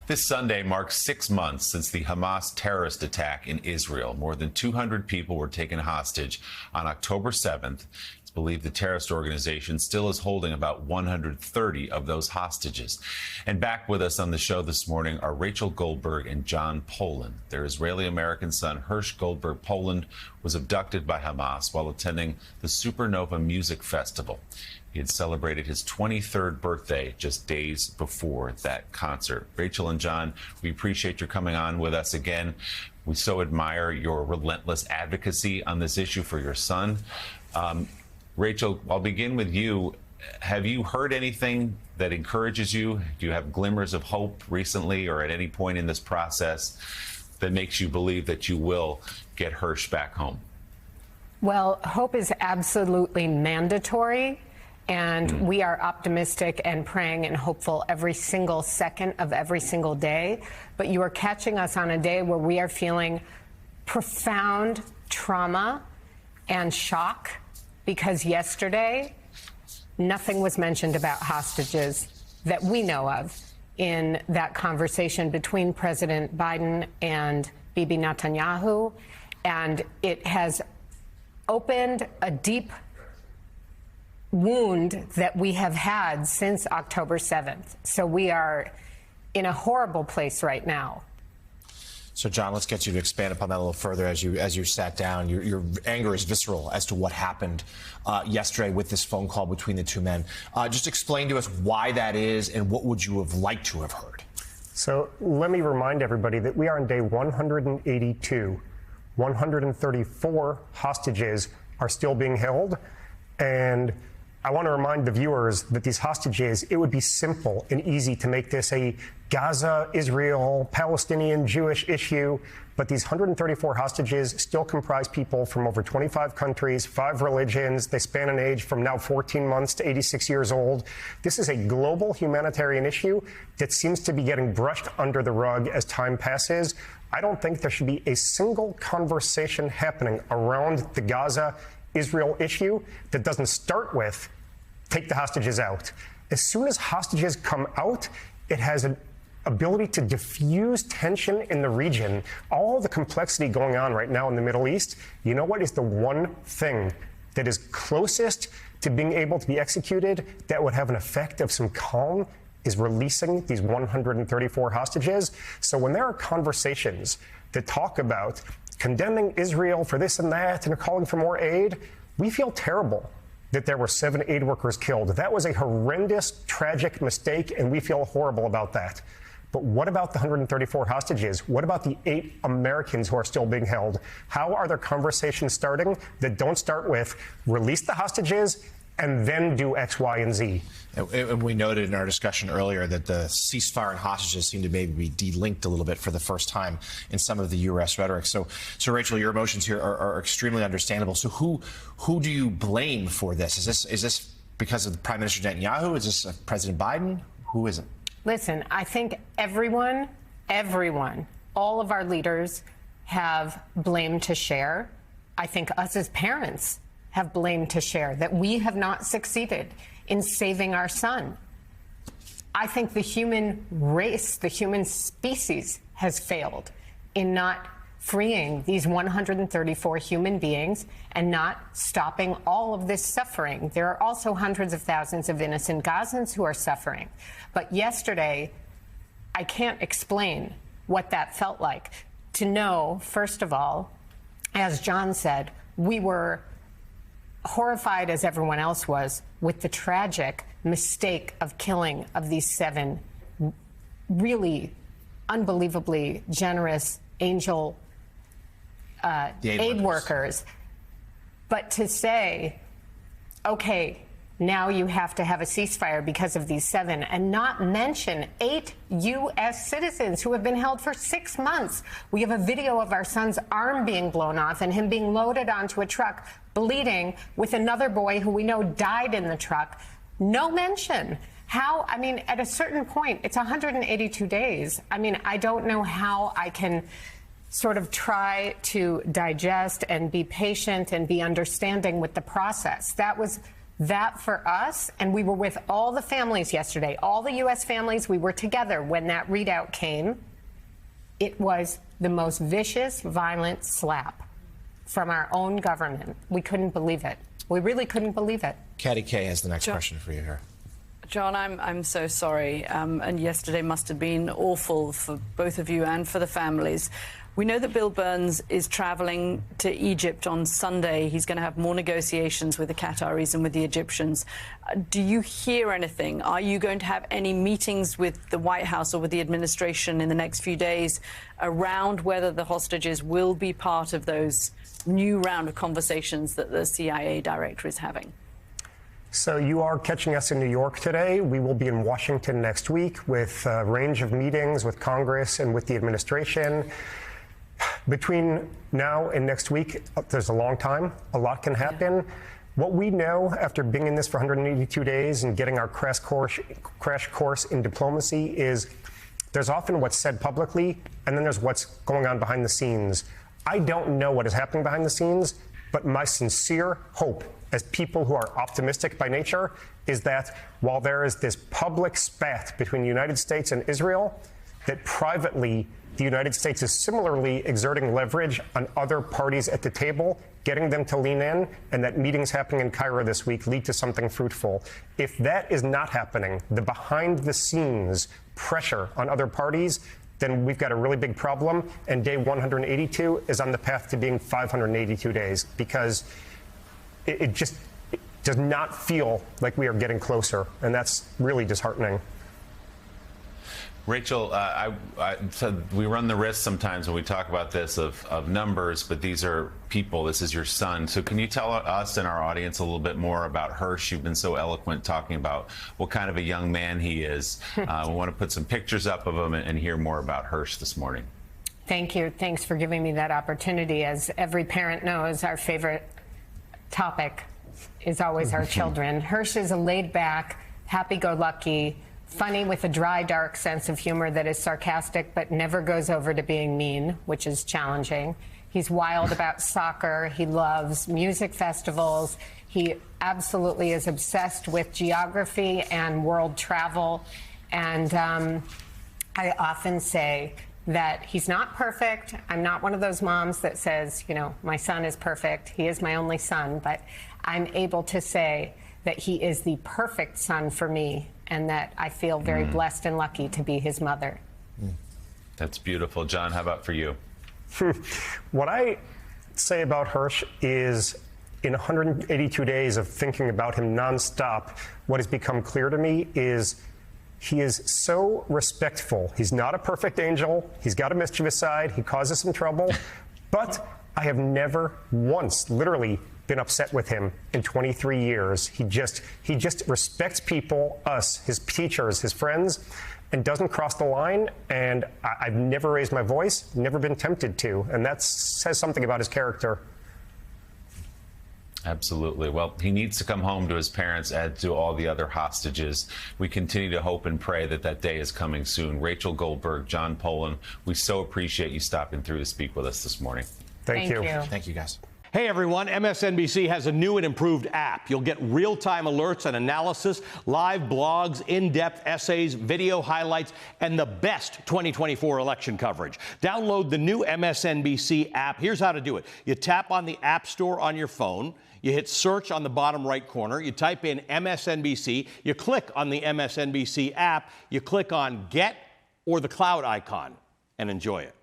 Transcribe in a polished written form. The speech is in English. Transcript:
This Sunday marks 6 months since the Hamas terrorist attack in Israel. More than 200 people were taken hostage on October 7th. It's believed the terrorist organization still is holding about 130 of those hostages. And back with us on the show this morning are Rachel Goldberg and John Poland. Their Israeli-American son, Hersh Goldberg Poland, was abducted by Hamas while attending the Supernova Music Festival. He had celebrated his 23rd birthday just days before that concert. Rachel and John, we appreciate your coming on with us again. We so admire your relentless advocacy on this issue for your son. Rachel, I'll begin with you. Have you heard anything that encourages you? Do you have glimmers of hope recently or at any point in this process that makes you believe that you will get Hersh back home? Well, hope is absolutely mandatory. And we are optimistic and praying and hopeful every single second of every single day. But you are catching us on a day where we are feeling profound trauma and shock because yesterday nothing was mentioned about hostages that we know of in that conversation between President Biden and Bibi Netanyahu. And it has opened a deep wound that we have had since October 7th. So we are in a horrible place right now. So, John, let's get you to expand upon that a little further as you sat down. Your anger is visceral as to what happened yesterday with this phone call between the two men. Just explain to us why that is and what would you have liked to have heard? So let me remind everybody that we are on day 182. 134 hostages are still being held. And I want to remind the viewers that these hostages, it would be simple and easy to make this a Gaza, Israel, Palestinian, Jewish issue. But these 134 hostages still comprise people from over 25 countries, 5 religions. They span an age from now 14 months to 86 years old. This is a global humanitarian issue that seems to be getting brushed under the rug as time passes. I don't think there should be a single conversation happening around the Gaza-Israel issue that doesn't start with take the hostages out. As soon as hostages come out, it has an ability to diffuse tension in the region. All the complexity going on right now in the Middle East, you know what is the one thing that is closest to being able to be executed that would have an effect of some calm is releasing these 134 hostages. So when there are conversations that talk about condemning Israel for this and that and calling for more aid, we feel terrible that there were 7 aid workers killed. That was a horrendous, tragic mistake, and we feel horrible about that. But what about the 134 hostages? What about the 8 Americans who are still being held? How are there conversations starting that don't start with release the hostages and then do X, Y, and Z? And we noted in our discussion earlier that the ceasefire and hostages seem to maybe be de-linked a little bit for the first time in some of the U.S. rhetoric. So Rachel, your emotions here are extremely understandable. So who do you blame for this? Is this because of Prime Minister Netanyahu? Is this President Biden? Who is it? Listen, I think everyone, all of our leaders have blame to share. I think us as parents have blame to share that we have not succeeded in saving our son. I think the human race, the human species has failed in not freeing these 134 human beings and not stopping all of this suffering. There are also hundreds of thousands of innocent Gazans who are suffering. But yesterday, I can't explain what that felt like. To know, first of all, as John said, we were horrified as everyone else was with the tragic mistake of killing of these 7 really unbelievably generous angel aid workers. But to say, okay, now you have to have a ceasefire because of these 7 and not mention 8 U.S. citizens who have been held for 6 months. We have a video of our son's arm being blown off and him being loaded onto a truck, bleeding, with another boy who we know died in the truck. No mention. How, I mean, at a certain point, it's 182 days. I mean, I don't know how I can sort of try to digest and be patient and be understanding with the process. That was That for us, and we were with all the families yesterday, all the U.S. families, we were together when that readout came. It was the most vicious, violent slap from our own government. We couldn't believe it. We really couldn't believe it. Katty Kay has the next question for you here. John, I'm so sorry. And yesterday must have been awful for both of you and for the families. We know that Bill Burns is traveling to Egypt on Sunday. He's going to have more negotiations with the Qataris and with the Egyptians. Do you hear anything? Are you going to have any meetings with the White House or with the administration in the next few days around whether the hostages will be part of those new round of conversations that the CIA director is having? So you are catching us in New York today. We will be in Washington next week with a range of meetings with Congress and with the administration. Between now and next week, there's a long time. A lot can happen. Yeah. What we know after being in this for 182 days and getting our crash course in diplomacy is there's often what's said publicly, and then there's what's going on behind the scenes. I don't know what is happening behind the scenes, but my sincere hope as people who are optimistic by nature is that while there is this public spat between the United States and Israel, that privately the United States is similarly exerting leverage on other parties at the table, getting them to lean in, and that meetings happening in Cairo this week lead to something fruitful. If that is not happening, the behind-the-scenes pressure on other parties, then we've got a really big problem, and day 182 is on the path to being 582 days, because it just does not feel like we are getting closer, and that's really disheartening. Rachel, I said we run the risk sometimes when we talk about this of numbers, but these are people. This is your son. So can you tell us and our audience a little bit more about Hersh? You've been so eloquent talking about what kind of a young man he is. We want to put some pictures up of him and hear more about Hersh this morning. Thank you. Thanks for giving me that opportunity. As every parent knows, our favorite topic is always our children. Hersh is a laid-back, happy-go-lucky, funny with a dry, dark sense of humor that is sarcastic but never goes over to being mean, which is challenging. He's wild about soccer. He loves music festivals. He absolutely is obsessed with geography and world travel. And I often say that he's not perfect. I'm not one of those moms that says, you know, my son is perfect. He is my only son. But I'm able to say that he is the perfect son for me, and that I feel very blessed and lucky to be his mother. That's beautiful. John, how about for you? What I say about Hersh is in 182 days of thinking about him nonstop, what has become clear to me is he is so respectful. He's not a perfect angel. He's got a mischievous side. He causes some trouble. But I have never once, literally, been upset with him in 23 years. He just respects people, us, his teachers, his friends, and doesn't cross the line. And I've never raised my voice, never been tempted to. And that says something about his character. Absolutely. Well, he needs to come home to his parents and to all the other hostages. We continue to hope and pray that that day is coming soon. Rachel Goldberg, John Poland, we so appreciate you stopping through to speak with us this morning. Thank you. Thank you, guys. Hey everyone, MSNBC has a new and improved app. You'll get real-time alerts and analysis, live blogs, in-depth essays, video highlights, and the best 2024 election coverage. Download the new MSNBC app. Here's how to do it. You tap on the App Store on your phone. You hit search on the bottom right corner. You type in MSNBC. You click on the MSNBC app. You click on Get or the cloud icon and enjoy it.